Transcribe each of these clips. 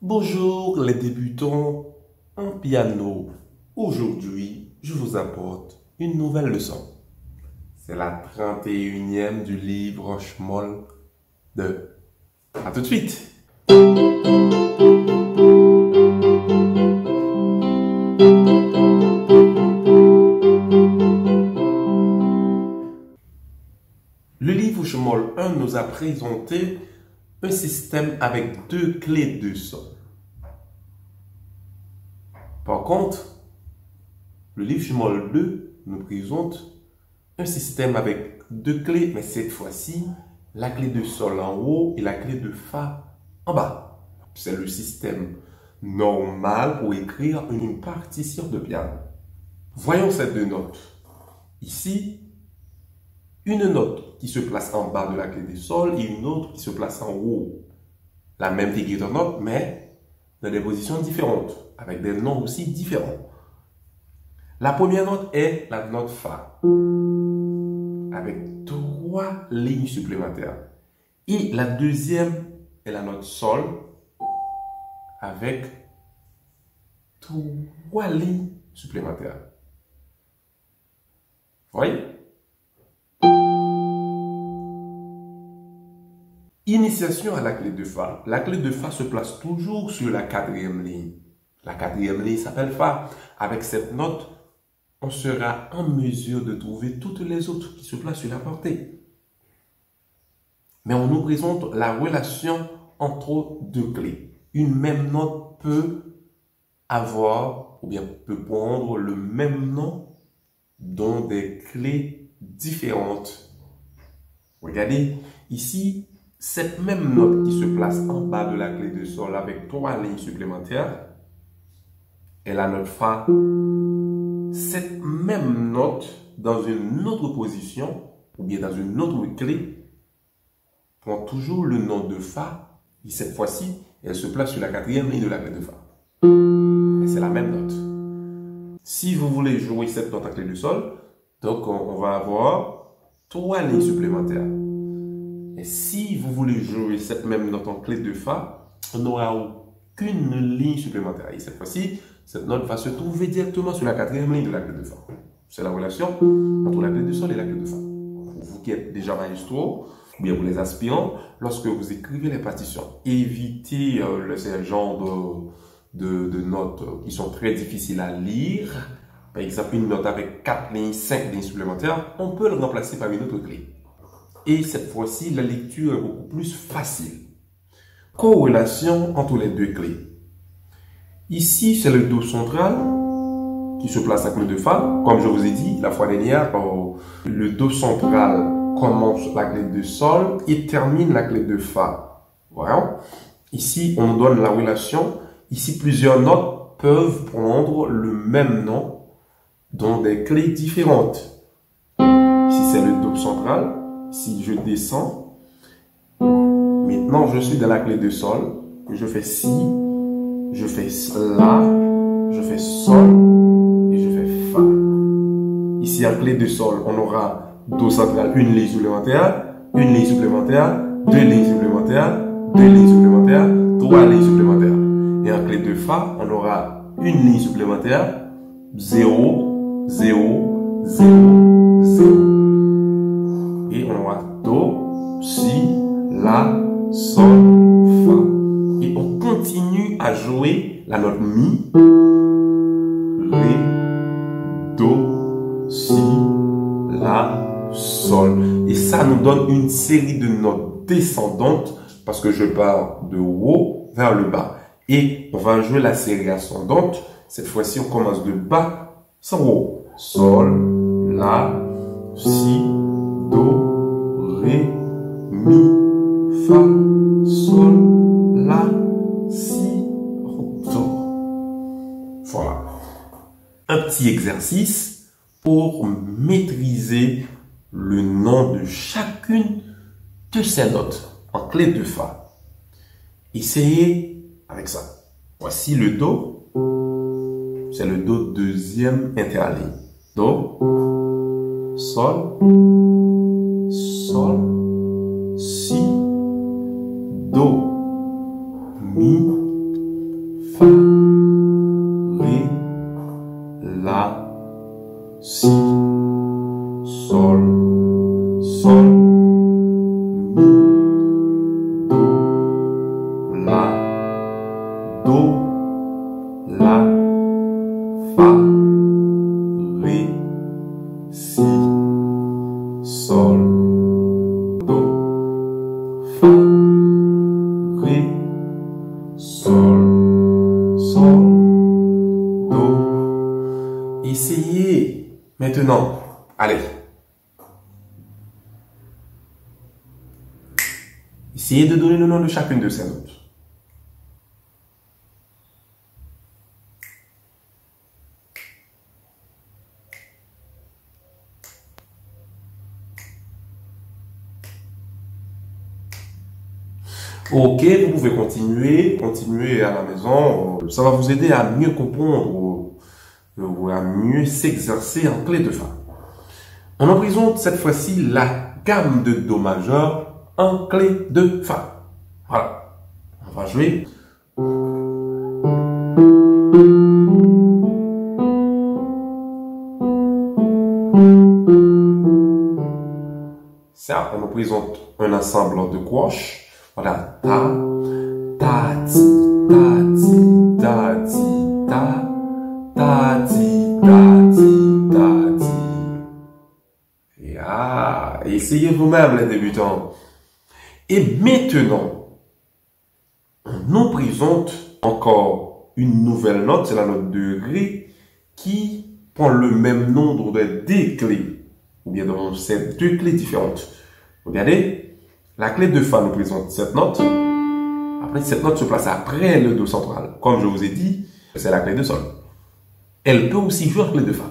Bonjour les débutants en piano. Aujourd'hui, je vous apporte une nouvelle leçon. C'est la 31e du livre Schmoll de... À tout de suite! Le livre Schmoll 1 nous a présenté un système avec deux clés de son. Par contre, le livre Schmoll 2 nous présente un système avec deux clés, mais cette fois-ci, la clé de sol en haut et la clé de fa en bas. C'est le système normal pour écrire une partition de piano. Voyons ces deux notes. Ici, une note qui se place en bas de la clé de sol et une autre qui se place en haut. La même figure de note, mais dans des positions différentes, avec des noms aussi différents. La première note est la note fa, avec 3 lignes supplémentaires. Et la deuxième est la note sol, avec 3 lignes supplémentaires. Vous voyez? Initiation à la clé de fa. La clé de fa se place toujours sur la 4e ligne. La 4e ligne s'appelle fa. Avec cette note, on sera en mesure de trouver toutes les autres qui se placent sur la portée. Mais on nous présente la relation entre deux clés. Une même note peut avoir, ou bien peut prendre le même nom dans des clés différentes. Regardez, ici, cette même note qui se place en bas de la clé de sol avec 3 lignes supplémentaires est la note fa. Cette même note dans une autre position ou bien dans une autre clé prend toujours le nom de fa et cette fois-ci elle se place sur la 4e ligne de la clé de fa. Et c'est la même note. Si vous voulez jouer cette note en clé de sol, donc on va avoir 3 lignes supplémentaires. Et si vous voulez jouer cette même note en clé de fa, on n'aura aucune ligne supplémentaire. Et cette fois-ci, cette note va se trouver directement sur la 4e ligne de la clé de fa. C'est la relation entre la clé de sol et la clé de fa. Pour vous qui êtes déjà maestro, ou bien pour les aspirants, lorsque vous écrivez les partitions, évitez ce genre de notes qui sont très difficiles à lire. Par exemple, une note avec 4 lignes, 5 lignes supplémentaires, on peut le remplacer par une autre clé. Et cette fois-ci, la lecture est beaucoup plus facile. Corrélation entre les deux clés. Ici, c'est le Do central qui se place à la clé de fa. Comme je vous ai dit la fois dernière, le Do central commence la clé de sol et termine la clé de fa. Voilà. Ici, on donne la relation. Ici, plusieurs notes peuvent prendre le même nom dans des clés différentes. Ici, c'est le Do central. Si je descends, maintenant je suis dans la clé de sol, je fais si, je fais la, je fais sol et je fais fa. Ici en clé de sol, on aura Do central, une ligne supplémentaire, une ligne supplémentaire, 2 lignes supplémentaires, 2 lignes supplémentaires, 3 lignes supplémentaires. Et en clé de fa, on aura une ligne supplémentaire, 0, 0, 0, 0. Et on aura Do, Si, La, Sol, Fa. Et on continue à jouer la note Mi, Ré, Do, Si, La, Sol. Et ça nous donne une série de notes descendantes parce que je pars de haut vers le bas. Et on va jouer la série ascendante. Cette fois-ci, on commence de bas sans haut. Sol, La, Si, Do, Ré, Mi, Fa, Sol, La, Si, Do. Voilà. Un petit exercice pour maîtriser le nom de chacune de ces notes en clé de Fa. Essayez avec ça. Voici le Do. C'est le Do deuxième interligne. Do, Sol, Sol, Si, Do, Mi, La, Si, Sol, Sol, Mi, Do, La, Do, La, Fa, Ré, Si, Sol, Do, Fa, Ré, Sol, Sol, Do. Essayez maintenant. Allez. Essayez de donner le nom de chacune de ces notes. Ok, vous pouvez continuer à la maison. Ça va vous aider à mieux comprendre ou à mieux s'exercer en clé de Fa. On représente cette fois-ci la gamme de Do majeur en clé de Fa. Voilà. On va jouer. Ça, on représente un ensemble de gouaches. Voilà, ta, ta, ti, ta, ti, ta, ti, ta, ta, ti, ta, ti, ta, ti. Et essayez vous-même les débutants. Et maintenant, on nous présente encore une nouvelle note, c'est la note de Ré, qui prend le même nombre de deux clés, ou bien donc c'est deux clés différentes. Regardez. La clé de Fa nous présente cette note. Après, cette note se place après le Do central. Comme je vous ai dit, c'est la clé de Sol. Elle peut aussi jouer en clé de Fa.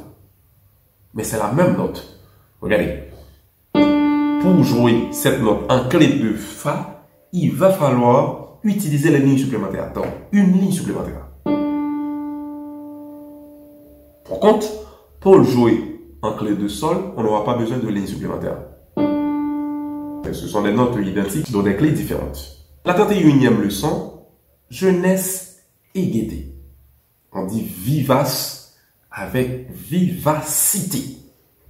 Mais c'est la même note. Regardez. Pour jouer cette note en clé de Fa, il va falloir utiliser les lignes supplémentaires. Donc, une ligne supplémentaire. Par contre, pour jouer en clé de Sol, on n'aura pas besoin de lignes supplémentaires. Ce sont des notes identiques dans des clés différentes. La 31e leçon, jeunesse et gaieté. On dit vivace avec vivacité.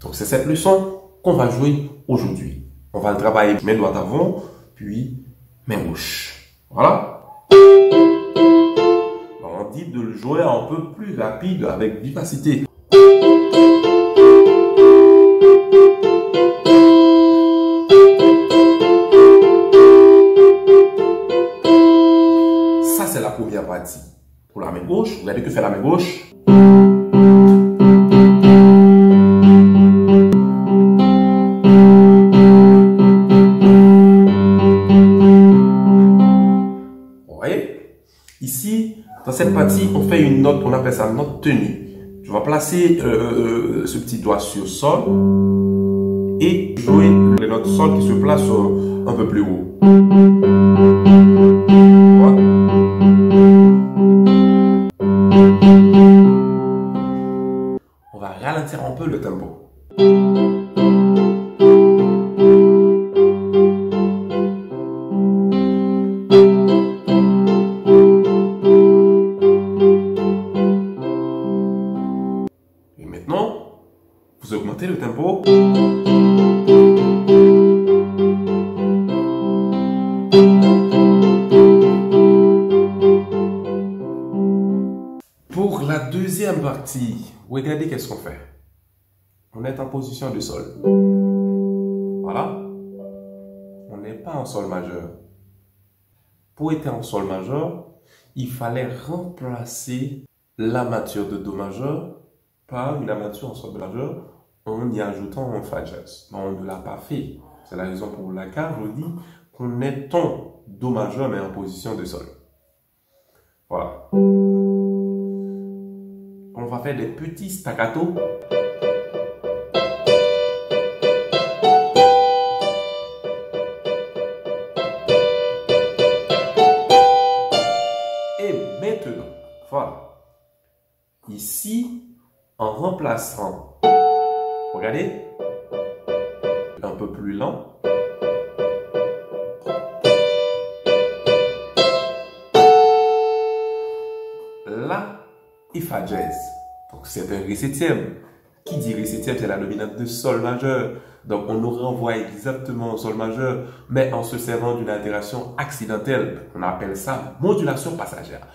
Donc c'est cette leçon qu'on va jouer aujourd'hui. On va le travailler main droite avant, puis main gauche. Voilà. On dit de le jouer un peu plus rapide avec vivacité. C'est la première partie. Pour la main gauche, regardez que fait la main gauche. Vous voyez? Ici, dans cette partie, on fait une note, on appelle ça note tenue. Je vais placer ce petit doigt sur Sol et jouer les notes Sol qui se placent un peu plus haut. On va ralentir un peu le tempo. Et maintenant, vous augmentez le tempo. Pour la deuxième partie, regardez qu'est-ce qu'on fait. On est en position de Sol. Voilà. On n'est pas en Sol majeur. Pour être en Sol majeur, il fallait remplacer l'armature de Do majeur par une armature en Sol majeur en y ajoutant un Fa dièse. Mais on ne l'a pas fait. C'est la raison pour laquelle je dis qu'on est en Do majeur mais en position de Sol. Voilà. On va faire des petits staccato. Et maintenant, voilà. Ici, en remplaçant, regardez, un peu plus lent. La et Fa dièse. Donc c'est un ré septième. Qui dit ré septième, c'est la dominante de sol majeur. Donc on nous renvoie exactement au sol majeur, mais en se servant d'une altération accidentelle. On appelle ça modulation passagère.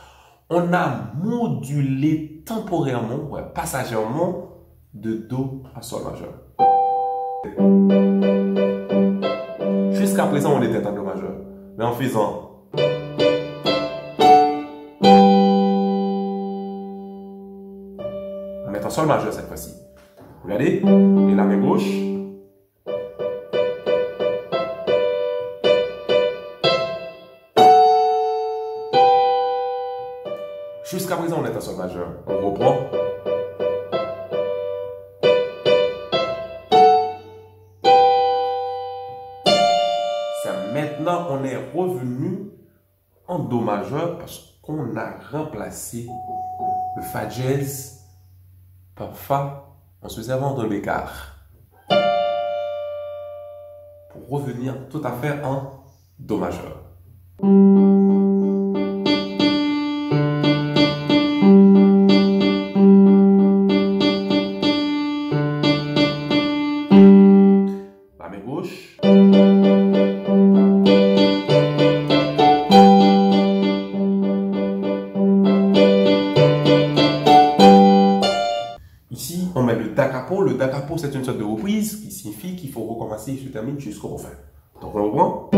On a modulé temporairement, passagèrement, de do à sol majeur. Jusqu'à présent, on était en do majeur. Mais en faisant on est en sol majeur cette fois-ci. Regardez, et la main gauche. Jusqu'à présent, on est en sol majeur. On reprend. Maintenant, on est revenu en do majeur parce qu'on a remplacé le fa dièse par fa en se servant d'un écart. Pour revenir tout à fait en do majeur. La main gauche. Ici, on met le da capo. Le da capo, c'est une sorte de reprise qui signifie qu'il faut recommencer et se termine jusqu'au refrain. Donc, on reprend.